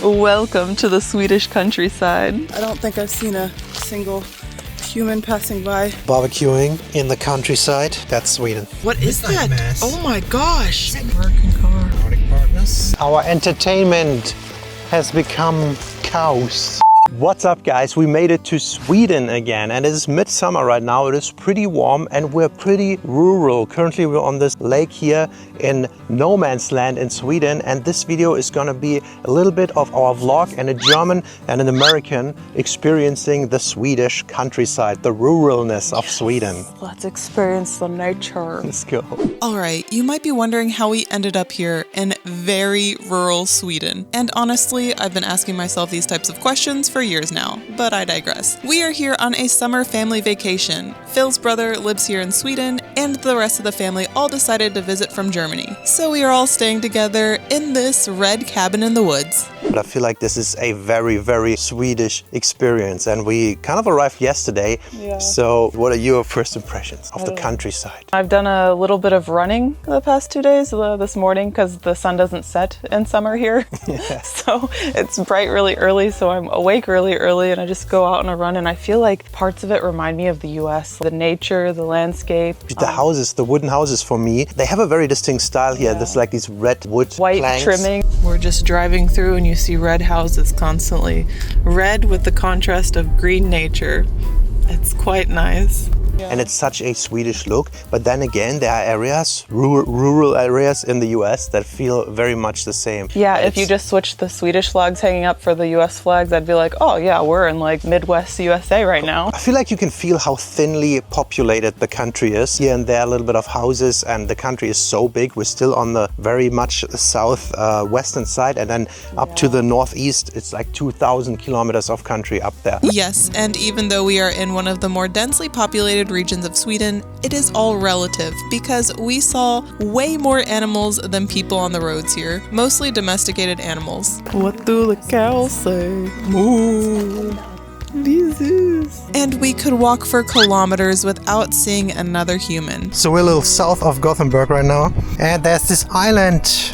Welcome to the Swedish countryside. I don't think I've seen a single human passing by. Barbecuing in the countryside, that's Sweden. What is that? Mass. Oh my gosh! American car. Nordic partners. Our entertainment has become cows. What's up, guys? We made it to Sweden again, and it is midsummer right now. It is pretty warm and we're pretty rural. Currently we're on this lake here in no man's land in Sweden, and this video is gonna be a little bit of our vlog, and a German and an American experiencing the Swedish countryside, the ruralness of Sweden. Let's experience the nature. Let's go. Alright, you might be wondering how we ended up here in very rural Sweden. And honestly, I've been asking myself these types of questions for years now, but I digress. We are here on a summer family vacation. Phil's brother lives here in Sweden, and the rest of the family all decided to visit from Germany. So we are all staying together in this red cabin in the woods. But I feel like this is a very, very Swedish experience, and we kind of arrived yesterday. Yeah. So what are your first impressions of the countryside? I've done a little bit of running the past 2 days, this morning, because the sun doesn't set in summer here. Yeah. So it's bright really early, so I'm awake really early, and I just go out on a run, and I feel like parts of it remind me of the US. The nature, the landscape. The houses, the wooden houses for me, they have a very distinct style here. Yeah. There's like these red wood White planks. trimming. We're just driving through and you see red houses constantly. Red with the contrast of green nature. It's quite nice. And it's such a Swedish look, but then again, there are areas, rural areas in the US that feel very much the same. Yeah, if you just switch the Swedish flags hanging up for the US flags, I'd be like, oh yeah, we're in like Midwest USA right now. I feel like you can feel how thinly populated the country is. Here and there, a little bit of houses, and the country is so big. We're still on the very much western side, and then up to the northeast, it's like 2,000 kilometers of country up there. Yes, and even though we are in one of the more densely populated regions of Sweden, it is all relative because we saw way more animals than people on the roads here, mostly domesticated animals. What do the cows say? Moo. Jesus. And we could walk for kilometers without seeing another human. So we're a little south of Gothenburg right now, and there's this island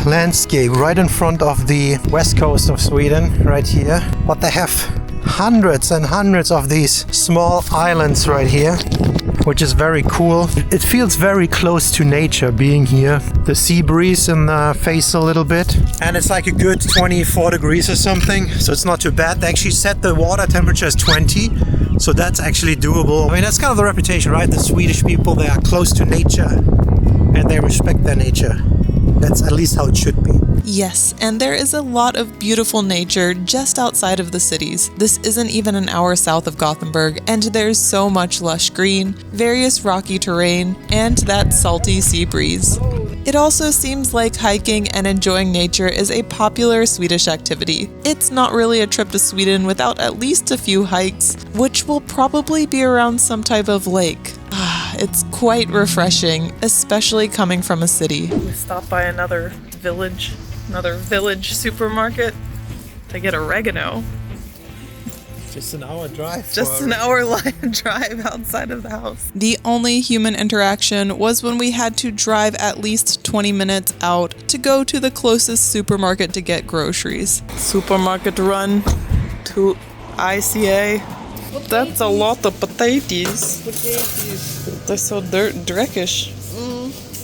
landscape right in front of the west coast of Sweden, right here. But they have hundreds and hundreds of these small islands right here, which is very cool. It feels very close to nature being here. The sea breeze in the face a little bit, and it's like a good 24 degrees or something, so it's not too bad. They actually set the water temperature as 20, so that's actually doable. I mean, that's kind of the reputation, right? The Swedish people, they are close to nature and they respect their nature. That's at least how it should be. Yes, and there is a lot of beautiful nature just outside of the cities. This isn't even an hour south of Gothenburg, and there's so much lush green, various rocky terrain, and that salty sea breeze. It also seems like hiking and enjoying nature is a popular Swedish activity. It's not really a trip to Sweden without at least a few hikes, which will probably be around some type of lake. It's quite refreshing, especially coming from a city. We stopped by another village supermarket to get oregano. Just an hour drive. Just an hour drive outside of the house. The only human interaction was when we had to drive at least 20 minutes out to go to the closest supermarket to get groceries. Supermarket run to ICA. That's a lot of potatoes. They're so dreckish.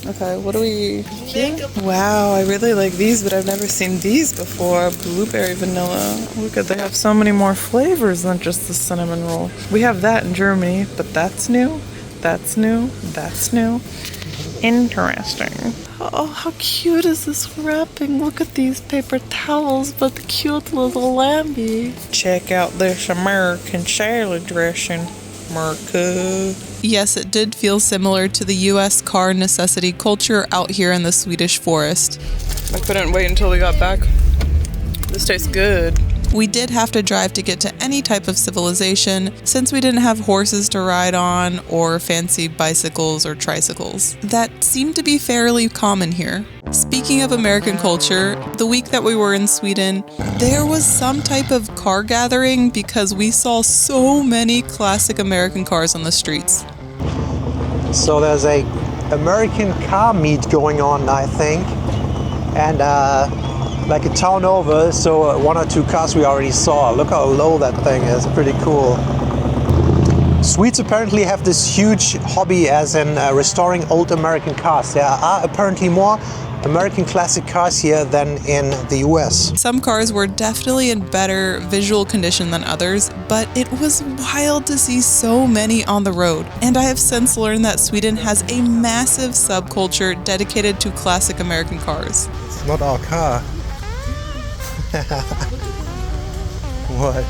Okay, what do we here? Wow, I really like these, but I've never seen these before. Blueberry vanilla. Look at, they have so many more flavors than just the cinnamon roll. We have that in Germany, but that's new. That's new. That's new. Interesting. Oh, how cute is this wrapping? Look at these paper towels, but the cute little lambie. Check out this American salad dressing. Marco. Yes, it did feel similar to the US car necessity culture out here in the Swedish forest. I couldn't wait until we got back. This tastes good. We did have to drive to get to any type of civilization since we didn't have horses to ride on or fancy bicycles or tricycles. That seemed to be fairly common here. Speaking of American culture, the week that we were in Sweden, there was some type of car gathering because we saw so many classic American cars on the streets. So there's a American car meet going on, I think, and like a town over, so one or two cars we already saw. Look how low that thing is, pretty cool. Swedes apparently have this huge hobby as in restoring old American cars. There are apparently more American classic cars here than in the US. Some cars were definitely in better visual condition than others, but it was wild to see so many on the road. And I have since learned that Sweden has a massive subculture dedicated to classic American cars. It's not our car. What?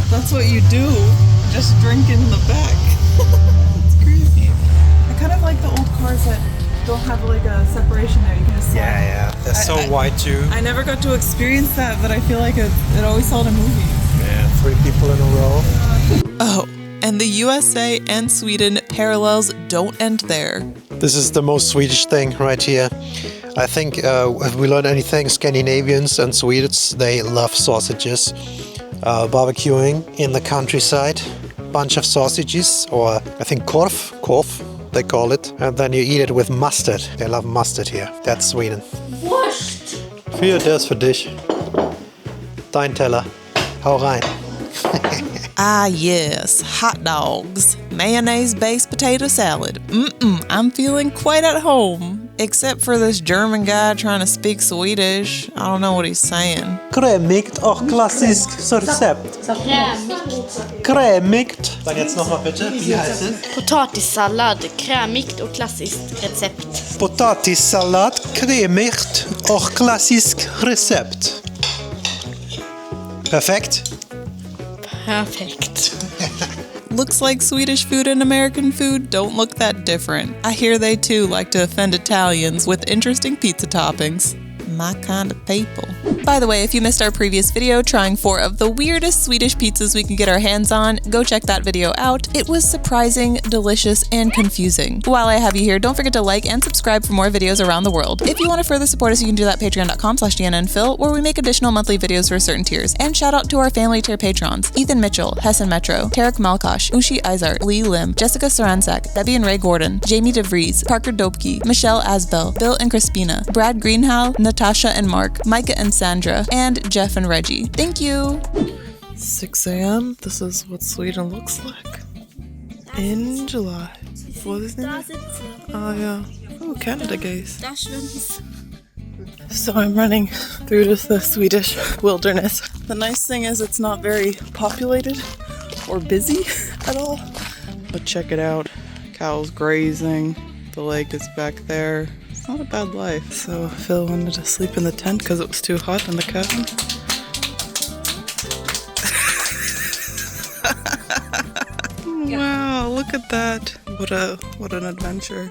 That's what you do. Just drink in the back. It's crazy. I kind of like the old cars that don't have like a separation there. You can just slide. Yeah, they're so wide too. I never got to experience that, but I feel like it always saw in movies. Yeah, 3 people in a row. Oh, and the USA and Sweden parallels don't end there. This is the most Swedish thing right here. I think if we learn anything, Scandinavians and Swedes, they love sausages. Barbecuing in the countryside, bunch of sausages, or I think korv they call it, and then you eat it with mustard. They love mustard here. That's Sweden. Wurst! Für das für dich. Dein Teller. Hau rein. Ah yes, hot dogs, mayonnaise-based potato salad. I'm feeling quite at home. Except for this German guy trying to speak Swedish. I don't know what he's saying. Krämigt och klassiskt recept. Krämigt. Sag jetzt nochmal bitte, wie heißt es? Potatissallad, krämigt och klassiskt recept. Potatissallad, krämigt och klassiskt recept. Perfekt. Perfekt. Looks like Swedish food and American food don't look that different. I hear they too like to offend Italians with interesting pizza toppings. My kind of people. By the way, if you missed our previous video trying 4 of the weirdest Swedish pizzas we can get our hands on, go check that video out. It was surprising, delicious, and confusing. While I have you here, don't forget to like and subscribe for more videos around the world. If you want to further support us, you can do that at patreon.com/DNNphil, where we make additional monthly videos for certain tiers. And shout out to our family tier patrons: Ethan Mitchell, Hessen Metro, Tarek Malkosh, Ushi Izart, Lee Lim, Jessica Saransak, Debbie and Ray Gordon, Jamie DeVries, Parker Dobke, Michelle Asbell, Bill and Crispina, Brad Greenhow, Natasha and Mark, Micah and Sandra, and Jeff and Reggie. Thank you! 6 a.m. This is what Sweden looks like in July. What is it? Oh yeah. Oh, Canada Gaze. So I'm running through the Swedish wilderness. The nice thing is it's not very populated or busy at all. But check it out. Cows grazing. The lake is back there. It's not a bad life. So Phil wanted to sleep in the tent because it was too hot in the cabin. Wow, look at that. What an adventure.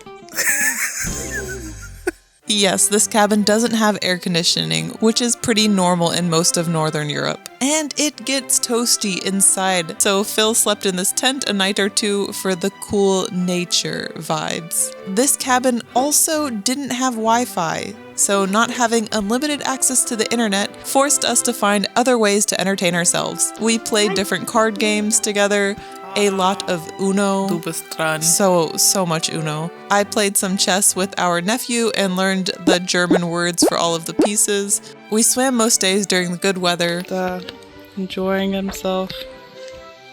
Yes, this cabin doesn't have air conditioning, which is pretty normal in most of Northern Europe. And it gets toasty inside, so Phil slept in this tent a night or two for the cool nature vibes. This cabin also didn't have Wi-Fi, so not having unlimited access to the internet forced us to find other ways to entertain ourselves. We played different card games together, a lot of Uno. So much Uno. I played some chess with our nephew and learned the German words for all of the pieces. We swam most days during the good weather. Enjoying himself.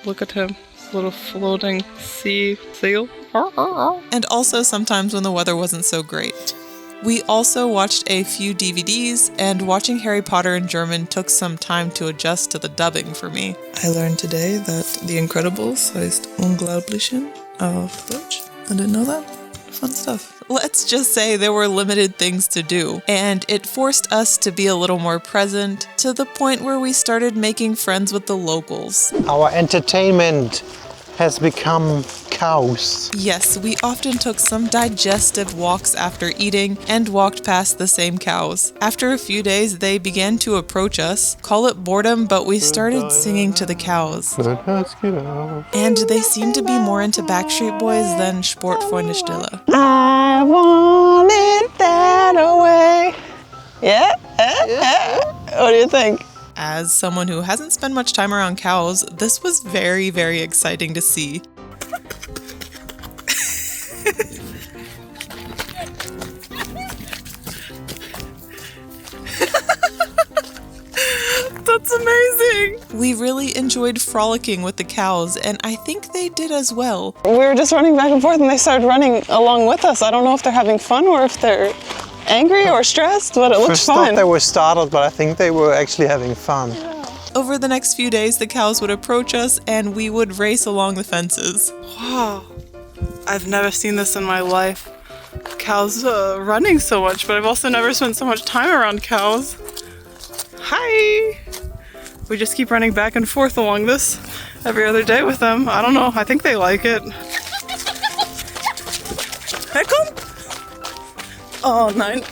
Look at him. Little floating seal. And also sometimes when the weather wasn't so great. We also watched a few DVDs, and watching Harry Potter in German took some time to adjust to the dubbing for me. I learned today that The Incredibles heißt Unglaublichen auf Deutsch. I didn't know that. Fun stuff. Let's just say there were limited things to do, and it forced us to be a little more present, to the point where we started making friends with the locals. Our entertainment has become cows. Yes, we often took some digestive walks after eating and walked past the same cows. After a few days, they began to approach us. Call it boredom, but we started singing to the cows. And they seemed to be more into Backstreet Boys than Sportfreunde Stille. I want it that way. Yeah? What do you think? As someone who hasn't spent much time around cows, this was very, very exciting to see. That's amazing. We really enjoyed frolicking with the cows, and I think they did as well. We were just running back and forth and they started running along with us. I don't know if they're having fun or if they're angry or stressed, but it looked First fun. thought they were startled, but I think they were actually having fun. Over the next few days, the cows would approach us and we would race along the fences. Wow. I've never seen this in my life. Cows running so much, but I've also never spent so much time around cows. Hi! We just keep running back and forth along this every other day with them. I don't know, I think they like it. Hey, come! Oh, nein.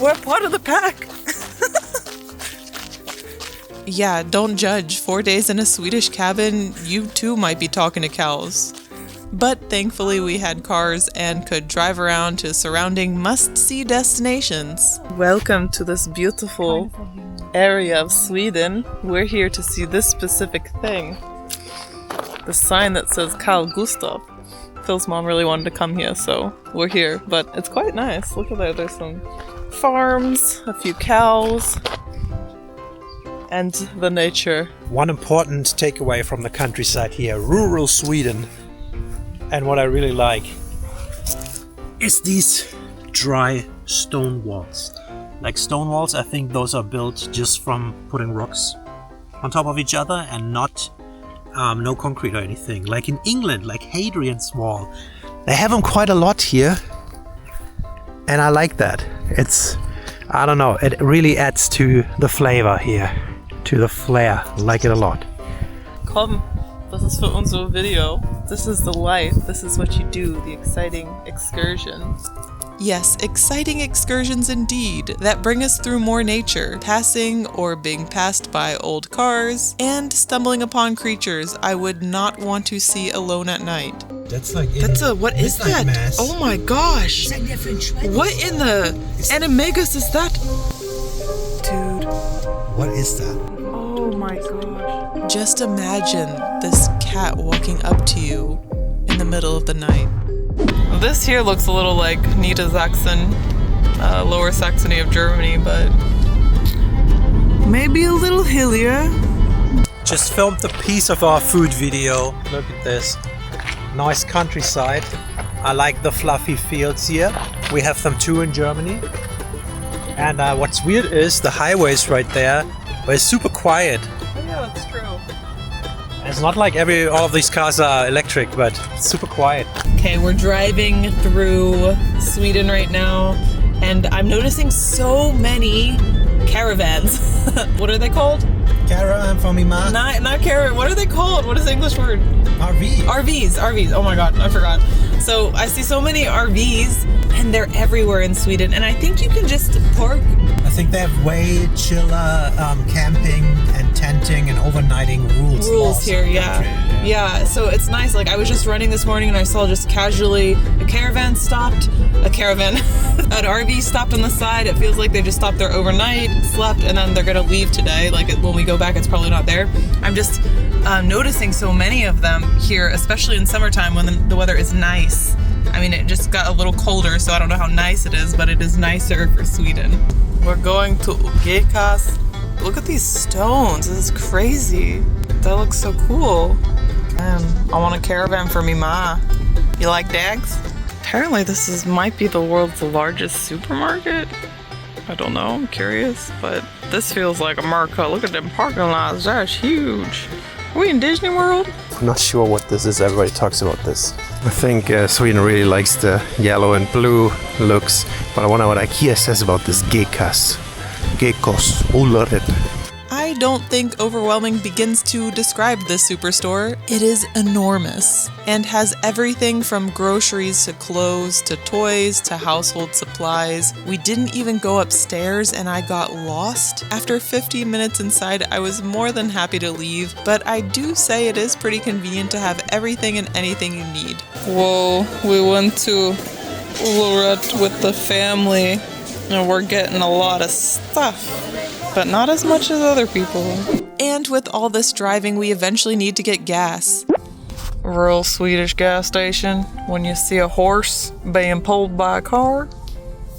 We're part of the pack. Yeah, don't judge. 4 days in a Swedish cabin, you too might be talking to cows. But thankfully we had cars and could drive around to surrounding must-see destinations. Welcome to this beautiful area of Sweden. We're here to see this specific thing. The sign that says Carl Gustaf. Phil's mom really wanted to come here, so we're here. But it's quite nice. Look at that, there's some farms, a few cows, and the nature. One important takeaway from the countryside here, rural Sweden. And what I really like is these dry stone walls. Like stone walls, I think those are built just from putting rocks on top of each other and not no concrete or anything. Like in England, like Hadrian's Wall. They have them quite a lot here. And I like that. It's, I don't know, it really adds to the flavor here. To the flair. I like it a lot. Komm, das ist für unser Video. This is the life. This is what you do, the exciting excursion. Yes, exciting excursions indeed that bring us through more nature, passing or being passed by old cars, and stumbling upon creatures I would not want to see alone at night. What is that? Mass. Oh my gosh! What in the animagus is that? Dude. What is that? Oh my gosh. Just imagine this cat walking up to you in the middle of the night. This here looks a little like Niedersachsen, Lower Saxony of Germany, but maybe a little hillier. Just filmed a piece of our food video. Look at this. Nice countryside. I like the fluffy fields here. We have them too in Germany. And what's weird is the highway's right there, but it's super quiet. Oh yeah, that's true. It's not like all of these cars are electric, but it's super quiet. Okay, we're driving through Sweden right now, and I'm noticing so many caravans. What are they called? Caravan for me, ma. Not caravan. What are they called? What is the English word? RVs. Oh my god, I forgot. So I see so many RVs, and they're everywhere in Sweden, and I think you can just park. I think they have way chiller camping and tenting and overnighting rules Here, yeah. So it's nice. Like I was just running this morning and I saw just casually an RV stopped on the side. It feels like they just stopped there overnight, slept, and then they're gonna leave today. Like when we go back, it's probably not there. I'm just noticing so many of them here, especially in summertime when the weather is nice. I mean, it just got a little colder, so I don't know how nice it is, but it is nicer for Sweden. We're going to Gekås. Look at these stones. This is crazy. That looks so cool. I want a caravan for me ma. You like dags? Apparently this might be the world's largest supermarket. I don't know, I'm curious, but this feels like America. Look at them parking lots, that's huge. Are we in Disney World? I'm not sure what this is. Everybody talks about this. I think Sweden really likes the yellow and blue looks, but I wonder what IKEA says about this Gekås Ullared. I don't think overwhelming begins to describe this superstore. It is enormous and has everything from groceries to clothes to toys to household supplies. We didn't even go upstairs and I got lost. After 15 minutes inside, I was more than happy to leave, but I do say it is pretty convenient to have everything and anything you need. Whoa, we went to Ullared with the family and we're getting a lot of stuff, but not as much as other people. And with all this driving, we eventually need to get gas. Real Swedish gas station. When you see a horse being pulled by a car,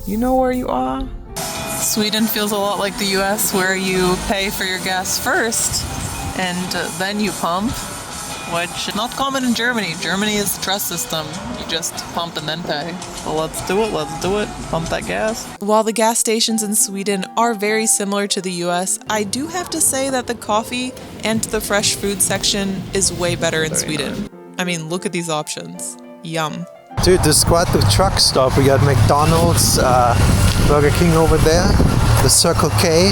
you know where you are. Sweden feels a lot like the US, where you pay for your gas first and then you pump, which is not common in Germany. Germany is the trust system. You just pump and then pay. Well, let's do it. Pump that gas. While the gas stations in Sweden are very similar to the US, I do have to say that the coffee and the fresh food section is way better in Sweden. I mean, look at these options. Yum. Dude, this is quite the truck stop. We got McDonald's, Burger King over there, the Circle K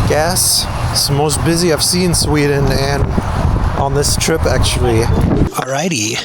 gas. It's the most busy I've seen in Sweden and on this trip actually. Alrighty.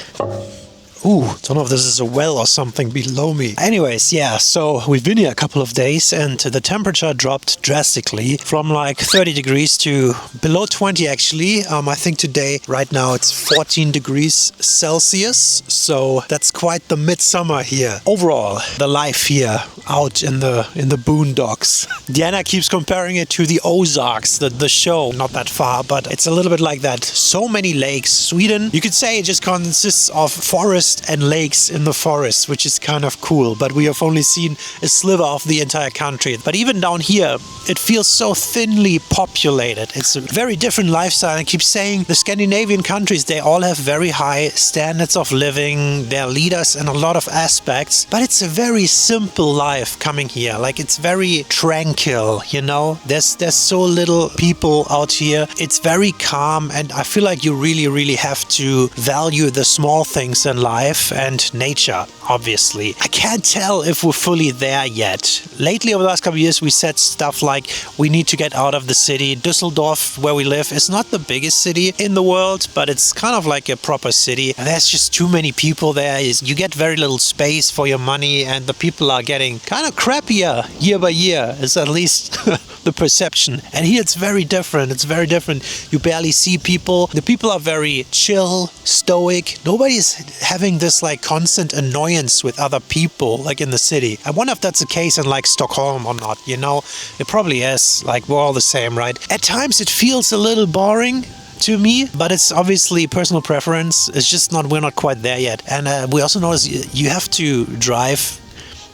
Ooh, don't know if this is a well or something below me. Anyways, yeah, so we've been here a couple of days and the temperature dropped drastically from like 30 degrees to below 20 actually. I think today, right now, it's 14 degrees Celsius. So that's quite the midsummer here. Overall, the life here out in the boondocks. Diana keeps comparing it to the Ozarks, the show, not that far, but it's a little bit like that. So many lakes. Sweden, you could say it just consists of forest and lakes in the forest, which is kind of cool, but we have only seen a sliver of the entire country. But even down here, it feels so thinly populated. It's a very different lifestyle. I keep saying the Scandinavian countries, they all have very high standards of living. They're leaders in a lot of aspects, but it's a very simple life coming here. Like, it's very tranquil, you know? There's so little people out here. It's very calm, and I feel like you really have to value the small things in life and nature, obviously. I can't tell if we're fully there yet. Lately, over the last couple of years, we said stuff like we need to get out of the city. Düsseldorf, where we live, is not the biggest city in the world, but it's kind of like a proper city. And there's just too many people there. You get very little space for your money, and the people are getting kind of crappier year by year, is at least the perception. And here it's very different. It's very different. You barely see people. The people are very chill, stoic. Nobody's having this like constant annoyance with other people like in the city. I wonder if that's the case in like Stockholm or not, you know? It probably is. Like, we're all the same, right? At times it feels a little boring to me, but it's obviously personal preference. It's just not, we're not quite there yet. And we also notice you have to drive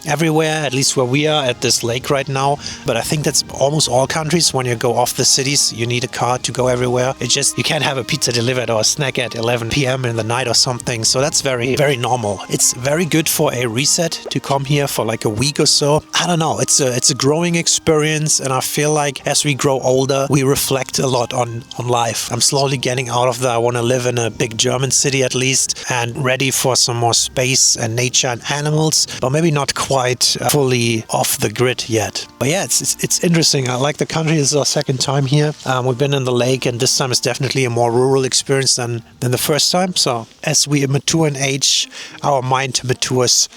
everywhere, at least where we are at this lake right now. But I think that's almost all countries. When you go off the cities, you need a car to go everywhere. It's just, you can't have a pizza delivered or a snack at 11 p.m. in the night or something. So that's very normal. It's very good for a reset to come here for like a week or so. I don't know. It's a growing experience, and I feel like as we grow older, we reflect a lot on life. I'm slowly getting out of I want to live in a big German city at least, and ready for some more space and nature and animals, but maybe not quite fully off the grid yet. But yeah, it's interesting. I like the country. This is our second time here. We've been in the lake, and this time is definitely a more rural experience than the first time. So as we mature in age, our mind matures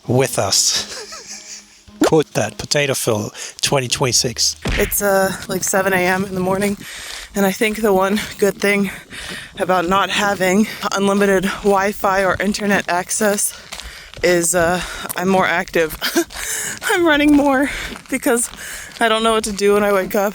with us. Quote that, Potato Phil 2026. It's like 7 a.m. in the morning, and I think the one good thing about not having unlimited Wi-Fi or internet access is I'm more active. I'm running more because I don't know what to do when I wake up.